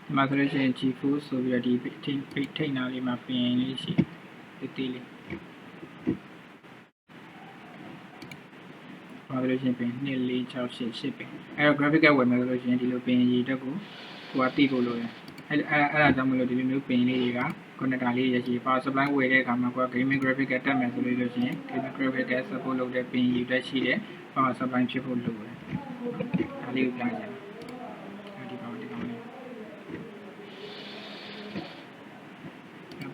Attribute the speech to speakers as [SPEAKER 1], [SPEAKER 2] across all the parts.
[SPEAKER 1] ဒီမှာဆိုလို့ရှိရင် G4 ဆိုပြီးတော့ဒီထိတ်နာလေးမှာပင်လေးရှိသေးလေးပါလို့ရှိရင်ပင်2 4 6 8 8ပင်အဲ့တော့ graphic ဝယ်မယ်ဆိုလို့ရှိရင်ဒီလိုပင်ရည်တက်ကိုဟိုကတိဖို့လို့ရတယ်အဲ့ဒါကြောင့်မလို့ဒီလိုမျိုးပင်လေးတွေက connector လေးရရှိ power supply ဝယ်တဲ့အခါမှာကိုက gaming graphic တက်မယ်ဆိုလို့ရှိရင် gaming graphic support လုပ်တဲ့ပင်ရည်တက်ရှိတဲ့ power supply ဖြစ်ဖို့လိုတယ်ဒါလေးကိုပြချင်ဒီကောင်လေး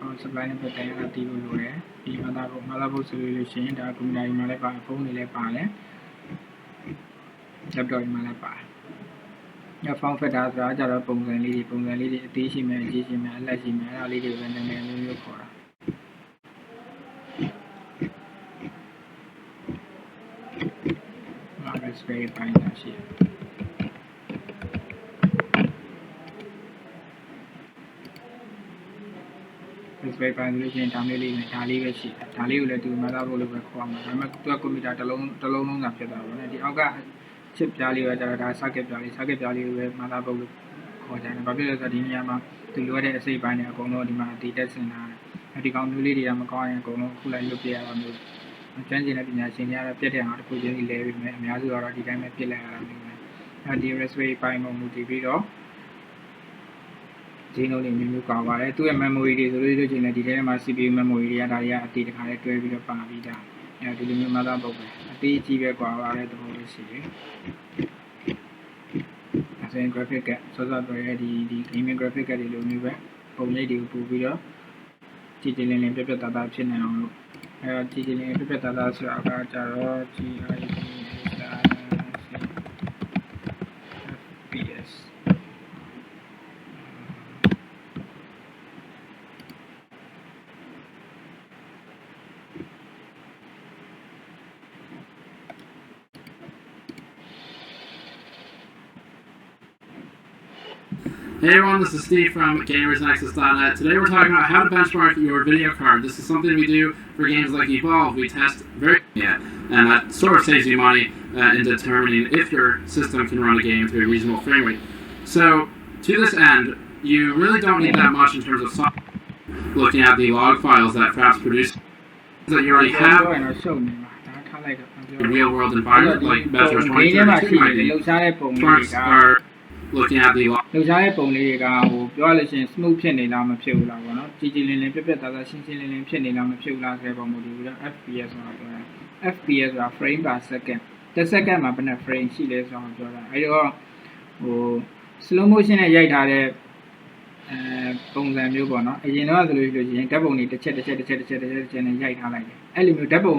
[SPEAKER 1] power supply နဲ့ပတ်သက်ရတာတိဖို့လိုတယ်ဒီ motherboard ဆိုလို့ရှိရင်ဒါ computer မှာလည်းပါဖုန်းတွေလည်းပါတယ်laptop မှာလည်းပါတယ်ည form factor ဆိုတာကြတော့ပုံစံလေးတွေအသေးရှိမယ်အကြီးရှိမယ်အလက်ရှိမယ်အဲ့ဒါလေးတွေပဲနည်းနည်းမျိုးခေါ်တာRaspberry Pi တာရှိတယ်Raspberry Pi လို့ရှိရင်ဒါလေးနဲ့ဒါလေးပဲရှိတယ်ဒါလေးကိုလည်းသူ motherboard လို့ပဲခေါ်မှာဒါပေမဲ့သူကကွန်ပျူတာတစ်လုံးလုံးသာဖြစ်တာပေါ့နော်ဒီအောက်ကချစ်ပြားလေးပဲကျတော့ဒါ circuit ပြားလေးကိုပဲ motherboard လို့ခေါ်ကြတယ်ဘာဖြစ်လဲဆိုတော့ဒီနေရာမှာသူလိုရတဲ့အစိတ်ပိုင်းတွေအကုန်လုံးဒီမှာတည်တက်စင်တာဒီကောင်မျိုးလေးတွေကမကောင်းရင်အကုန်လုံးခုလိုက်လွတ်ပြရတာမျိုးကျွမ်းကျင်တဲ့ပညာရှင်တွေကတော့ပြတ်တဲ့ဟာတစ်ခုချင်းစီလဲပြီးမယ်အများစုကတော့ဒီတိုင်းပဲပြစ်လိုက်ရတာမျိုးပဲအဲဒီ Raspberry Pi မှာမူတည်ပြီးတော့ဂျင်းလုံးလေးမျိုးကောင်းပါတယ်သူ့ရဲ့ memory တွေဆိုလို့ရှိရင်လည်းဒီထဲမှာ CPU memory တွေကဒါတွေကအတေးတစ်ခါလေးတွဲပြီးတော့ပါပြီးသားအဲဒီလိုမျိုး motherboard ပဲအသေးကြီးပဲကွာပါတယ်သဘောလေးရှိတယ်graphic ကစောစောပြောရဲဒီ gaming graphic တွေလိုမျိုးပဲပုံရိပ်တွေကိုပို့ပြီးတော့ကြည်ကြည်လင်းလင်းပြပြသားသားဖြစ်နေအောင်လို့အဲတော့ကြည်ကြည်လင်းပြပြသားသားဆိုတာကကြတော့ FPS
[SPEAKER 2] Hey everyone, this is Steve from GamersNexus.net. Today we're talking about how to benchmark your video card. This is something we do for games like Evolve. We test and that sort of saves you money in determining if your system can run a game to a reasonable frame rate. So, to this end, you really don't need that much in terms of software. Looking at the log files that Fraps produce that you already have a real-world environment like Metroid 2032 might be. Sparks are looking at the log.
[SPEAKER 1] လောက်စားတဲ့ပုံလေးတွေကဟိုပြောရလို့ရှိရင် smooth ဖြစ်နေလားမဖြစ်ဘူးလားပေါ့နော်ကြည်ကြည်လင်းလင်းပြပြသားသားရှင်းရှင်းလင်းလင်းဖြစ်နေလားမဖြစ်ဘူးလားဆိုတဲ့ပုံမျိုးတွေပြီးတော့ FPS ဆိုတာပြောတာ FPS ဆိုတာ frame per second တစ် second မှာဘယ်နှ frame ရှိလဲဆိုတော့ပြောတာအဲဒီတော့ဟို slow motion နဲ့ရိုက်ထားတဲ့ပုံစံမျိုးပေါ့နော်အရင်တော့ဆိုလို့ရှိရင်ဓာတ်ပုံတွေတစ်ချက်နဲ့ရိုက်ထားလိုက်တယ်အဲ့လိုမျိုးဓာတ်ပုံ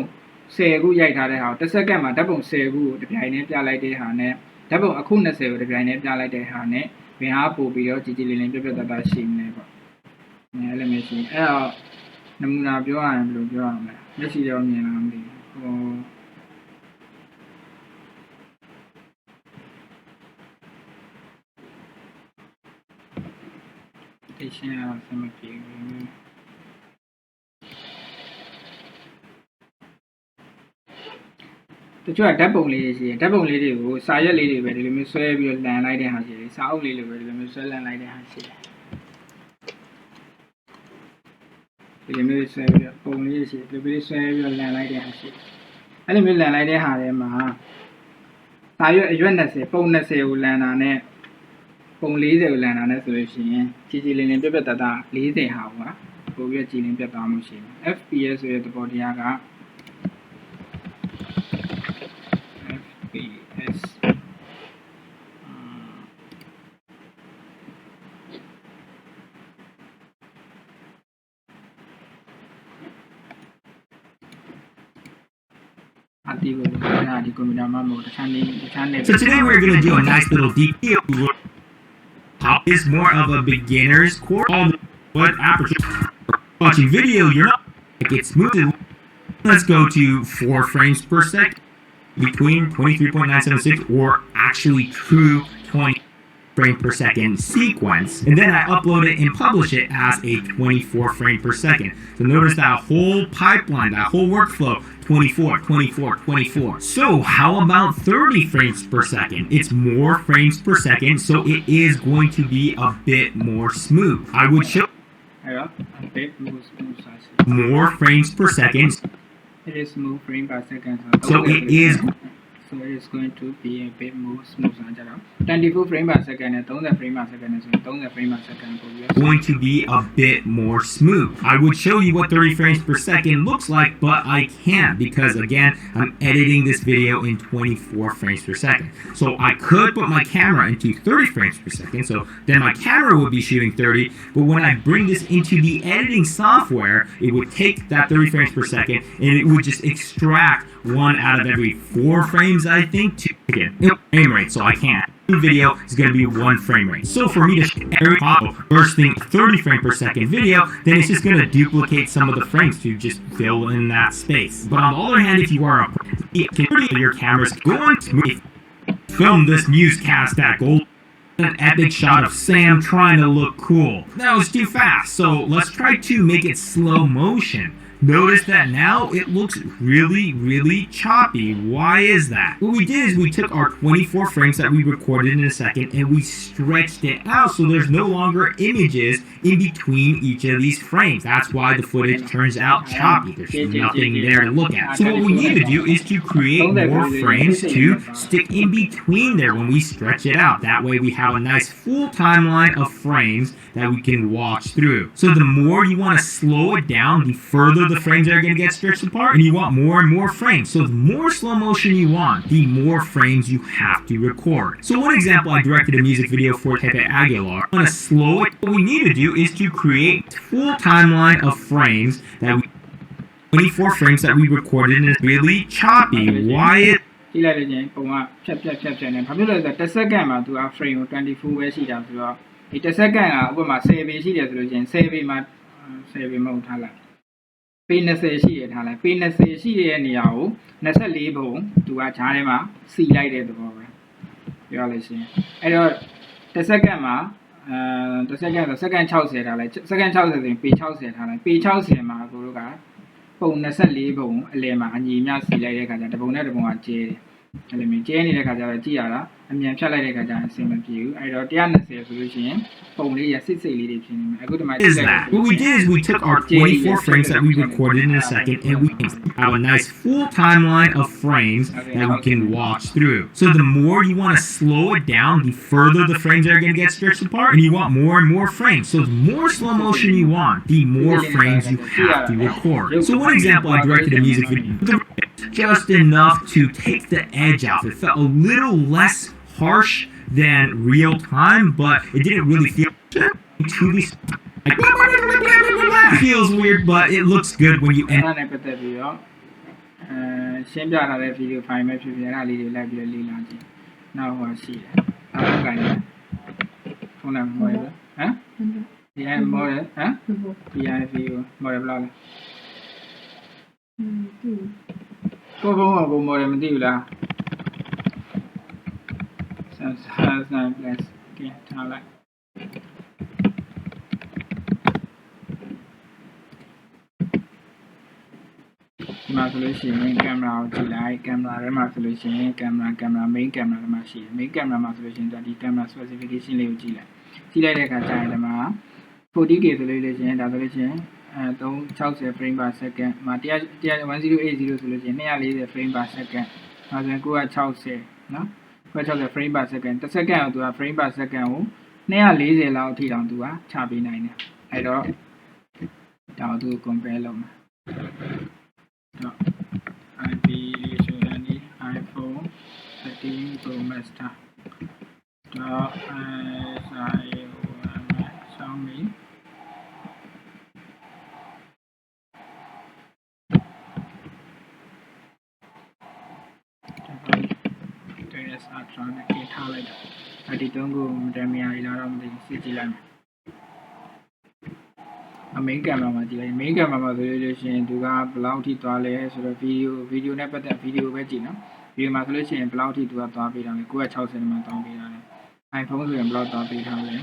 [SPEAKER 1] 10ခုရိုက်ထားတဲ့ဟာကိုတစ် second မှာဓာတ်ပုံ10ခုကိုတစ်ပြိုင်တည်းပြလိုက်တဲ့ဟာနဲ့ဓာတ်ပုံအခု20ကိုတစ်ပြိုင်တည်းပြလိုက်တဲ့ဟာနဲ့ဘယ်ဟာပို့ပြီးတော့ကြည်ကြည်လင်းလင်းပြပြသားသားရှိနေပေါ့အဲ့လိုမျိုးရှိအဲ့တော့နမူနာပြောရရင်ဘယ်လိုပြောရမလဲမျက်စိတော့မြင်လားမသိဘူးဒီရှင်းအောင်စမပြေဘူးတချို့ကဓာတ်ပုံလေးတွေရှိရင်ဓာတ်ပုံလေးတွေကိုစာရွက်လေးတွေပဲဒီလိုမျိုးဆွဲပြီးတော့လန်လိုက်တဲ့ဟာရှိတယ်စာအုပ်လေးလိုပဲဒီလိုမျိုးဆွဲလန်လိုက်တဲ့ဟာရှိတယ်ဒီလိုမျိုးဆွဲပြီးတော့ပုံလေးရှိတယ်ဒီလိုမျိုးဆွဲပြီးတော့လန်လိုက်တဲ့ဟာရှိတယ်အဲ့လိုမျိုးလန်လိုက်တဲ့ဟာထဲမှာစာရွက်အရွက်20ပုံ20ကိုလန်တာနဲ့ပုံ40ကိုလန်တာနဲ့ဆိုလို့ရှိရင်ကြည်ကြည်လင်းလင်းပြပြတတ40ဟာပေါ့နော်ပို့ပြီးကြည်လင်းပြတ်သွားမှုရှိတယ် FPS ဆိုတဲ့သဘောတရားက
[SPEAKER 3] So today we're going to do a nice little deep How is more of a beginner's course. What aperture watching video, you're not like it's smooth. Let's go to 4 frames per second between 23.976 or actually true 20. frame per second sequence, and then I upload it and publish it as a 24 frame per second. So notice that whole pipeline, that whole workflow, 24, 24, 24. So how about 30 frames per second? It's more frames per second, so it is going to be a bit more smooth. I would show
[SPEAKER 1] a bit more smooth.
[SPEAKER 3] More frames per second.
[SPEAKER 1] It is smooth frame per second.
[SPEAKER 3] So it is
[SPEAKER 1] going to be a bit more smooth. 24 frame per second and 30 frame per second. So 30 frame per second
[SPEAKER 3] going to be a bit more smooth. I would show you what 30 frames per second looks like, but I can't because again, I'm editing this video in 24 frames per second. So I could put my camera into 30 frames per second, so then my camera would be shooting 30, but when I bring this into the editing software, it would take that 30 frames per second and it would just extract 1 out of every 4 frames, I think, to get frame rate, so I can't. Video is going to be 1 frame rate. So for me to shoot every bursting 30 frame per second video, then it's just going to duplicate some of the frames to just fill in that space. But on the other hand, if you are your camera's going smooth, film this newscast at gold. An epic shot of Sam trying to look cool. That was too fast, so let's try to make it slow motion. Notice that now it looks really choppy. Why is that? What we did is we took our 24 frames that we recorded in a second and we stretched it out so there's no longer images in between each of these frames. That's why the footage turns out choppy. There's nothing there to look at. So what we need to do is to create more frames to stick in between there when we stretch it out. That way we have a nice full timeline of frames that we can watch through. So the more you want to slow it down, the further the frames are going to get stretched apart, and you want more and more frames. So the more slow motion you want, the more frames you have to record. So one example, I directed a music video for Pepe Aguilar. I want to slow it. What we need to do is to create full timeline of frames that we 24 frames that we recorded and it's really choppy. Why is
[SPEAKER 1] ကြည့်လိုက်လို့ချင်းပုံကဖြတ်နေဘာဖြစ်လို့လဲဆိုတော့တစ်စက္ကန့်မှာသူက frame ကို24ပဲရှိတာဆိုတော့ဒီတစ်စက္ကန့်ကဥပမာ10ပေရှိတယ်ဆိုလို့ချင်း10ပေမှာ10ပေမဟုတ်ထားလိုက်ပေ20ရှိရထားလိုက်ပေ20ရှိတဲ့နေရာကို24ပုံသူကဂျားထဲမှာစီလိုက်တဲ့သဘောပဲပြောလို့ရှိရင်အဲ့တော့တစ်စက္ကန့်မှာတစ်စက္ကန့်ဆိုစက္ကန့်60ထားလိုက်စက္ကန့်60ဆိုရင်ပေ60ထားလိုက်ပေ60မှာကိုတို့ကပုံ24ပုံအလယ်မှာအညီအမျှစီလိုက်တဲ့အခါကျတပုံနဲ့တပုံကကျဲတယ်အဲ့လိုမျိုးကျဲနေတဲ့အခါကျတော့ကြည့်ရတာအမြန်ဖြတ်လိုက်တဲ့အခါကျအဆင်မပြေဘူးအဲ့တော့120ဆိုလို့ရှိရင်ပုံလေးရစစ်လေးတွေဖြစ်နေမယ်အခုဒီမှာ
[SPEAKER 3] is that? What we did is we took our 24 frames that we recorded in a second and we have a nice full timeline of frames that we can watch through. So the more you want to slow it down, the further the frames are going to get stretched apart, and you want more and more frames. So the more slow motion you want, the more frames you have to record. So one example, I directed a music video just enough to take the edge out. It felt a little less harsh than real time, but it didn't really feel truly like, it feels weird, but it looks good when you end.
[SPEAKER 1] နဲ့ပတ်သက်ပြီးတော့ရှင်းပြထားတဲ့ဗီဒီယိုဖိုင်ပဲဖြစ်ဖြစ်အဲ့ဒါလေးတွေလိုက်ပြီးလေ့လာကြည့်နောက်ဟောရှိတယ်အောက်ကလည်းဖုန်းနဲ့မော်ရယ်ဟမ်ဒီအိုင်မော်ရယ်ဟမ်ဒီအိုင်ဗီဒီယိုမော်ရယ်ဘလားလဲကိုဘုံကကိုမော်ရယ်မသိဘူးလားSamsung Plus ကဲထားလိုက်ဒီမှာဆိုလို့ရှိရင်ကင်မရာကိုကြည့်လိုက်ကင်မရာထဲမှာဆိုလို့ရှိရင်ကင်မရာ main camera ထဲမှာရှိတယ် main camera မှာဆိုလို့ရှိရင်ဒီ camera specification လေးကိုကြည့်လိုက်တဲ့အခါကျရင်ဒီမှာ 40K ဆိုလို့ရှိရင်ဒါဆိုလို့ရှိရင်360 frame per second မှာ1080 ဆိုလို့ရှိရင်240 frame per second ဒါဆိုရင်960နော်960 frame per second တစ်စက္ကန့်ကိုသူက frame per second ကို240လောက်အထိတောင်သူကချပေးနိုင်တယ်အဲ့တော့ဒါကိုသူ compare လုပ်မှာတော့ IP Sony iPhone 13 Pro Max တော့Xiaomi Ultra နဲ့ပြင်ထားလိုက်တာဒီတုံးကိုမတမယာရီလာတော့မသိဘူးစစ်ကြည့်လိုက်မယ်main camera မှာကြည့်လိုက် main camera မှာဆိုလို့ရှိရင်သူကဘယ်လောက်ထိသွားလဲဆိုတော့ဗီဒီယိုနဲ့ပတ်သက်ဗီဒီယိုပဲကြည့်နော်ဗီဒီယိုမှာဆိုလို့ရှိရင်ဘယ်လောက်ထိသူကသွားပေးတာလဲ960မှာတောင်းပေးတာလဲ iPhone ဆိုရင်ဘယ်လောက်သွားပေးထားလဲ